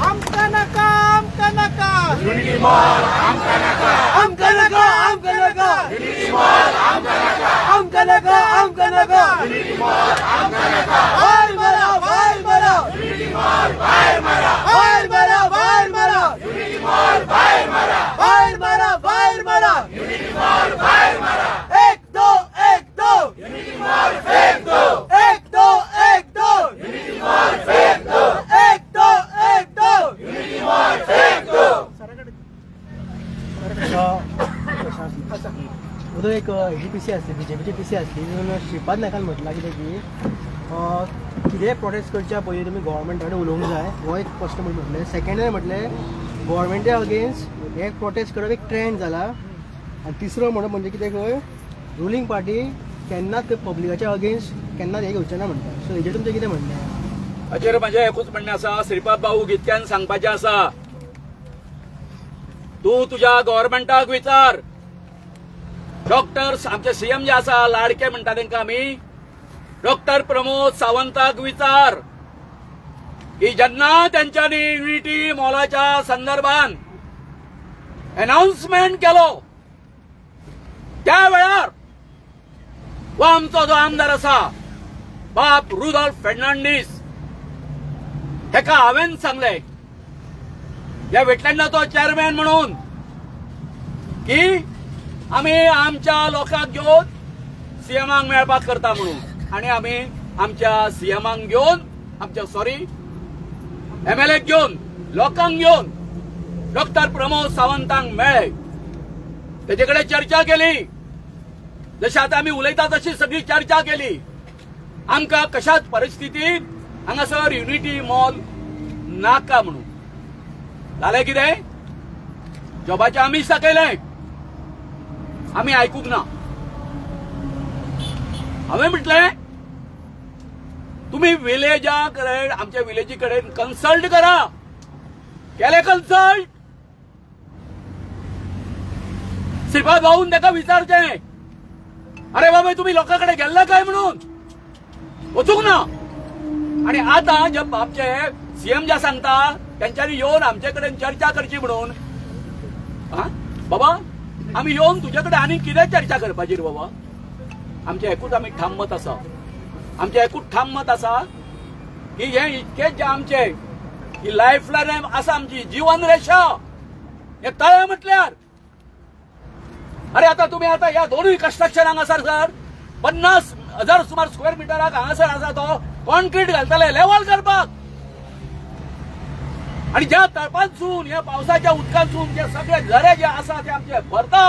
आमकां नाका आमकां नाका युनिटी मॉल आमकां नाका आमकां नाका आमकां नाका युनिटी मॉल आमकां नाका आमकां नाका आमकां नाका युनिटी मॉल आमकां नाका भायर मारा भायर मारा युनिटी मॉल भायर मारा भायर मारा भायर मारा युनिटी मॉल भायर मारा भायर मारा भायर मारा युनिटी मॉल भायर मारा एक दो युनिटी मॉल फेक दो एक दो युनिटी मॉल फेक दो एक दो युनिटी मॉल फेक दो उदो एक एजीपीसी आसली बीजेपीची पीसी आसली तितून श्रीपाद नायकान म्हटलां कितें की कितेंय प्रोटेस्ट करच्या पयलीं तुमी गोवोरमेंटा कडेन उलोवंक जाय हो एक फर्स्ट म्हटलें सेकंड म्हटलें गोवोरमेंटा अगेन्स्ट हे प्रोटेस्ट करप एक ट्रेंड जाला आनी तिसरो म्हणप म्हणजे कितें खंय रुलींग पार्टी केन्नाच ते पब्लिकाच्या अगेन्स्ट केन्नाच हे घेवचें ना म्हणटा सो हेजेर तुमचें कितें म्हणणें हाचेर म्हजें एकूच म्हणणें आसा श्रीपाद भाऊ इतक्यान सांगपाचें आसा तूं तुज्या गव्हर्नमेंटाक विचार डॉक्टर आमचे सीएम जे आसा लाडके म्हणटा तांकां आमी डॉक्टर प्रमोद सावंताक विचार की जेन्ना तेंच्यांनी युनिटी मॉलाच्या संदर्भान अनाउन्समेंट केलो त्या वेळार हो आमचो जो आमदार आसा बाप रुडॉल्फ फर्नांडीस हेका हांवेन सांगलें ह्या वेटलँडाचो चेअरमॅन म्हणून की आमी आमच्या लोकांक घेवन सीएमाक मेळपाक करता म्हणून आनी आमी आमच्या सीएमाक घेवन एमएलए घेवन लोकांक घेवन डॉक्टर प्रमोद सावंतांक मेळ्ळे तेजे कडेन चर्चा केली जशी आतां आमी उलयता तशी सगळी चर्चा केली आमकां कशाच परिस्थितीत हांगासर युनिटी मॉल नाका म्हणून जालें कितें जॉबाचें आमीच दाखयलें आमी आयकूंक ना हांवें म्हटलें तुम्ही विलेजा कडेन आमच्या विलेजी कडेन कन्सल्ट करा. केले कन्सल्ट. श्रीपाद भाऊन ताका विचारचें, अरे बाबा तुम्ही लोकांकडे गेल्ले काय म्हणून. वचूंक ना. आणि आता जे आमचे सीएम जे सांगता त्यांच्यानी येऊन आमचे कडेन चर्चा करची म्हणून. बाबा आम्ही येऊन तुझ्याकडे आणि कितें चर्चा करपाची रे बाबा. आमचे एकूच आमी ठाम मत आसा. आमचे एकूच ठाम मत आसा की हे इतकेच जे आमचे ही लायफलायन आसा आमची जीवन रेषा हे तळे म्हटल्यार. अरे आता तुम्ही आता या दोनूय कन्स्ट्रक्शन हांगासर सर 50,000 सुमार स्क्वेअर मिटराक हांगासर आसा तो कॉन्क्रीट घालतले लेवल करपाक. आणि ज्या तळपांसून या पावसाच्या उदकांसून जे सगळे झरे जे आसा ते आमचे भरता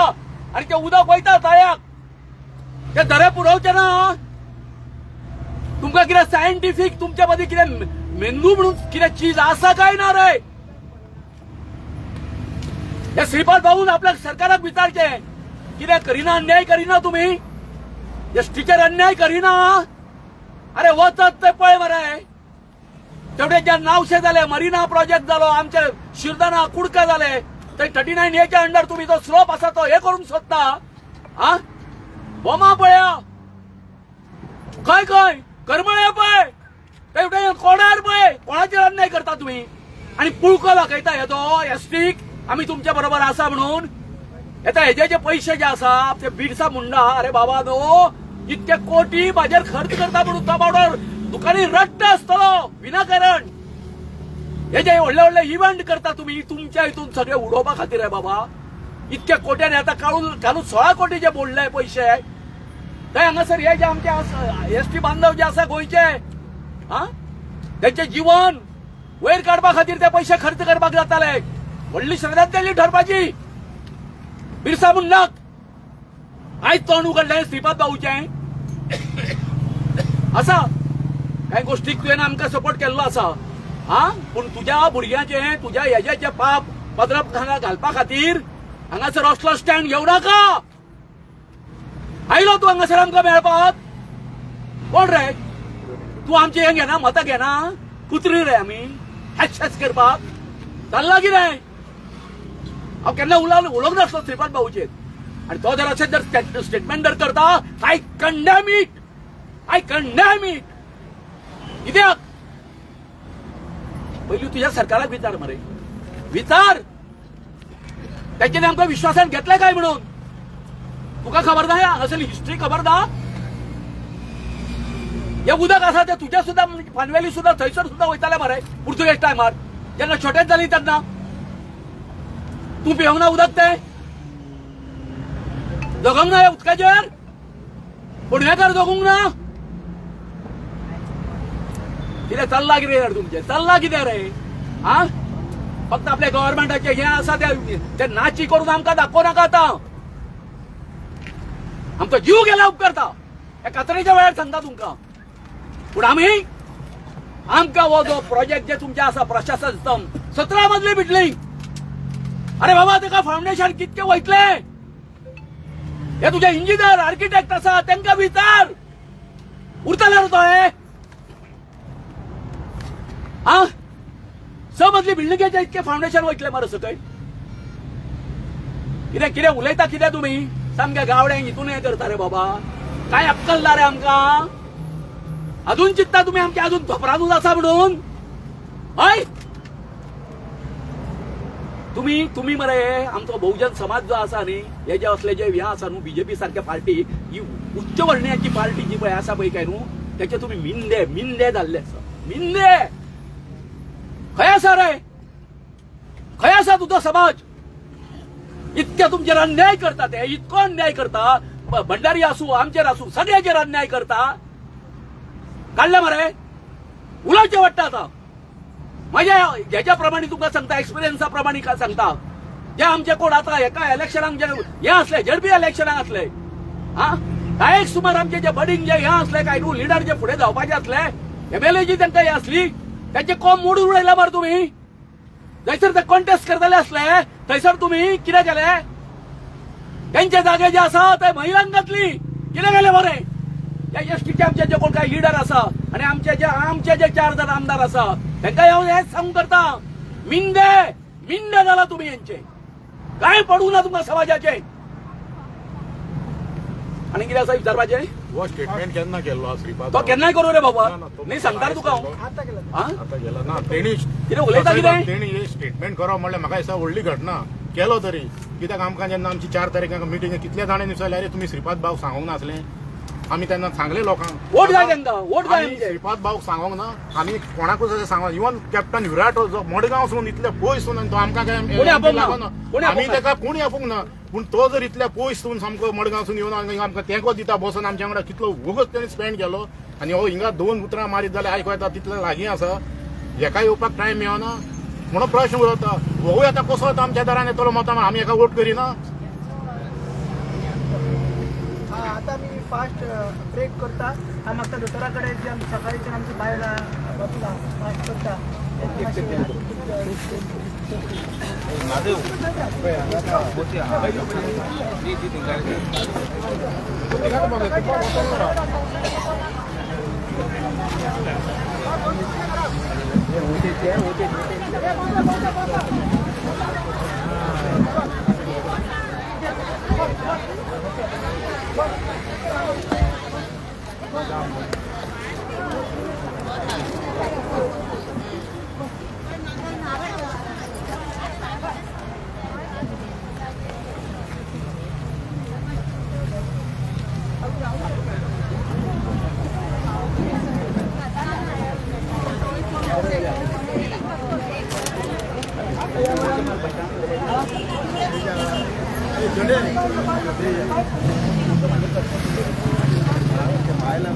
आणि ते उदक वयता तळ्याक ते झरे पुरवचे ना. तुमकां कितें सायंटिफीक तुमच्या मदीं कितें मेंदू म्हणून कितें चीज आसा काय ना रे. हे श्रीपाद भाऊन आपल्या सरकाराक विचारचे कितें करिना, अन्याय करिना तुम्ही. एसटीचेर अन्याय करिना. अरे वचत ते पळय मरे. तेवढे जे नावशे जाले, मरिना प्रोजेक्ट जालो, आमचे शिरदाना कुडका जाले, ते 39A अंडर तुम्ही तो स्लोप आसा तो हे करूंक सोदता. बोमा पळया काय करमळे पळय तेवढे कोणार पळय कोणाचेर अन्याय करता तुम्ही. आणि पुळको दाखयता येतो एसटीक आम्ही तुमच्या बरोबर आसा म्हणून. आता हेजे जे पैसे जे आसा ते बिरसा मुंडा अरे बाबा नो इतके कोटी बाजेर खर्च करता म्हणून तो बावडो दुकानी रट्ट आसतलो विनाकारण. हे जे व्हडले व्हडले इव्हेंट करता तुम्ही तुमच्या हितून सगळे उडोवपा खातीर आहे बाबा. इतके कोट्यांनी आता घालून 16 कोटी जे बोडले पैसे थंय हांगासर हे जे आमचे एसटी बांधव जे आसा गोंयचे त्यांचे जीवन वयर काडपा खातीर ते पैसे खर्च करपाक जाताले. व्हडली श्रद्धांजली ठरपाची बिरसा मुंडाक. आयज तोंड उगडलें श्रीपाद भाऊचे आसा. काही गोष्टीक तुवें आमकां सपोर्ट केल्लो आसा. पूण तुज्या भुरग्याचे तुज्या हेजेचे पाप पदराक घालपा खातीर हांगासर असलो स्टँड घेवं नाका. आयलो तूं हांगासर आमकां मेळपाक. कोण रे तूं आमचे हें घेना मतां घेना. कुत्री रे आमी हॅच करपाक चालला कितें. हांव केन्ना उलोवंक नासलो श्रीपाद भाऊचेर. आणि तो जर असेल जर स्टेटमेंट जर करता आय कंडेम इट. कित्याक पयलीं तुझ्या सरकाराक विचार मरे. विचार त्यांच्यानी आमकां विश्वासान घेतले काय म्हणून. तुका खबर ना हांगासरली हिस्ट्री खबर ना. हे उदक आसा ते तुझ्या सुद्धा पानवेली सुद्धा थंयसर सुद्धा वयताले मरे पुर्तुगेज टायमार जेन्ना शॉर्टेज जाली तेन्ना. तूं पिवंक ना उदक ते जगूंक ना ह्या उदकाचेर. पुणेकार जगूंक ना. कितें चल्ला कितें रे तुमचे चल्ला कितें रे. फक्त आपल्या गव्हर्नमेंटाचे हे आसा ते नाची करून आमकां दाखोव नाका. आता आमचो जीव गेला उपकारता हे कचऱ्याच्या वेळार सांगता तुमकां. पूण आमी आमकां हो जो प्रोजेक्ट जे तुमचे आसा प्रशासन स्तंभ 17 मजली बिल्डींग. अरे बाबा तेका फाउंडेशन कितके वयतले हे तुझे इंजिनियर आर्किटेक्ट आसा तांकां विचार. उरतले रे तो हे 6 मजली बिल्डिंगेचे इतके फाउंडेशन वयतले मरे सकयल. कितें उलयता कितें तुमी सामके गावड्यांक हितून हे करता रे बाबा. काय अक्कल ना रे आमकां. अजून चित्ता तुम्ही आमच्या अजून धोपरानूच आसा म्हणून. हय तुम्ही मरे आमचो बहुजन समाज जो आसा न्ही हे जे असले जे हे आसा न्हू बीजेपी सारख्या पार्टी ही उच्च वर्णीयाची पार्टी जी पळय आसा पळय काय न्हू त्याचे तुम्ही मिंदे जाल्ले आसा. मिंदे खंय आसा रे. खंय आसा तुजो समाज. इतके तुमचेर अन्याय करता ते इतको अन्याय करता. भंडारी आसूं आमचेर आसूं सगळ्याचेर अन्याय करता. काढले मरे उलोवचें पडटा. आता माझ्या ज्याच्या प्रमाणे तुमकां सांगता एक्सपिरियन्सा प्रमाणे काय सांगता जे आमचे कोण आता एका इलेक्शनाक जे हे असले झडपी इलेक्शनाक असले डायरेक्ट सुमार आमचे जे बडिंग जे हे असले काय न्हू लिडर जे फुडें जावपाचे असले MLA जी तांकां हे असली त्यांचे कोम मोडून उडयला मरे तुम्ही. जयसर ते कॉन्टेस्ट करतले असले थंयसर तुम्ही कितें केले त्यांचे जागे जे आसा ते महिलांक घातली. कितें केले मरे या एसटीचे आमचे जे कोण काय लिडर आसा आणि आमचे जे 4 जण आमदार आसा तांकां हांव हेच सांगून करता, मिंडे जाला तुम्ही यांचे, काय पडू ना तुमकां समाजाचे. आणि कितें आसा विचारपाचें? हो स्टेटमेंट केन्ना केल्लो श्रीपाद? तो केन्नाय करू रे बाबा, ना, तो न्ही सांगता रे तुका हांव. आता केलं हा? आता गेला ना तेणी कितें उलयता कितें? तेणी हे स्टेटमेंट करप म्हणल्यार म्हाका दिसता व्हडली घटना केलो तरी. कित्याक आमकां जेन्ना आमची 4 तारखेक मिटींग कितल्या जाणांनी विचारलें अरे तुमी श्रीपाद भाऊ सांगूंक नासलें. आमी तेन्ना सांगले लोकांक वोट जाय तांकां, वोट जाय आमी आमचे. श्रीपाद भाऊक सांगोंक ना, आमी कोणाकूच अशें सांगोंक. इवन कॅप्टन विराट जो मडगांवसून इतले पयसून तो आमकां काय कोणी आपोवंक ना. लागना. कोणी आमी आपोवंक ना. ताका कोणी आपोवंक ना, पूण तो जर इतल्या पयसून सामको मडगांवसून येवन आमकां तेंको दिता बसून आमच्या वांगडा कितलो वगत तेणी स्पेंड केलो. आनी हो हिंगा 2 उतरां मारीत जाल्यार आयकूं येता तितलें लागीं आसा, हेका येवपाक टायम मेळना म्हणून प्रश्न उरता. हो आतां कसो येता आमच्या दारान येतलो मतां आमी हेका वोट करिना. आता मी फास्ट ब्रेक करता. हा मागता दोतोराकडे जी आमची सकाळीची आमची बायला बसला फास्ट करता. बायला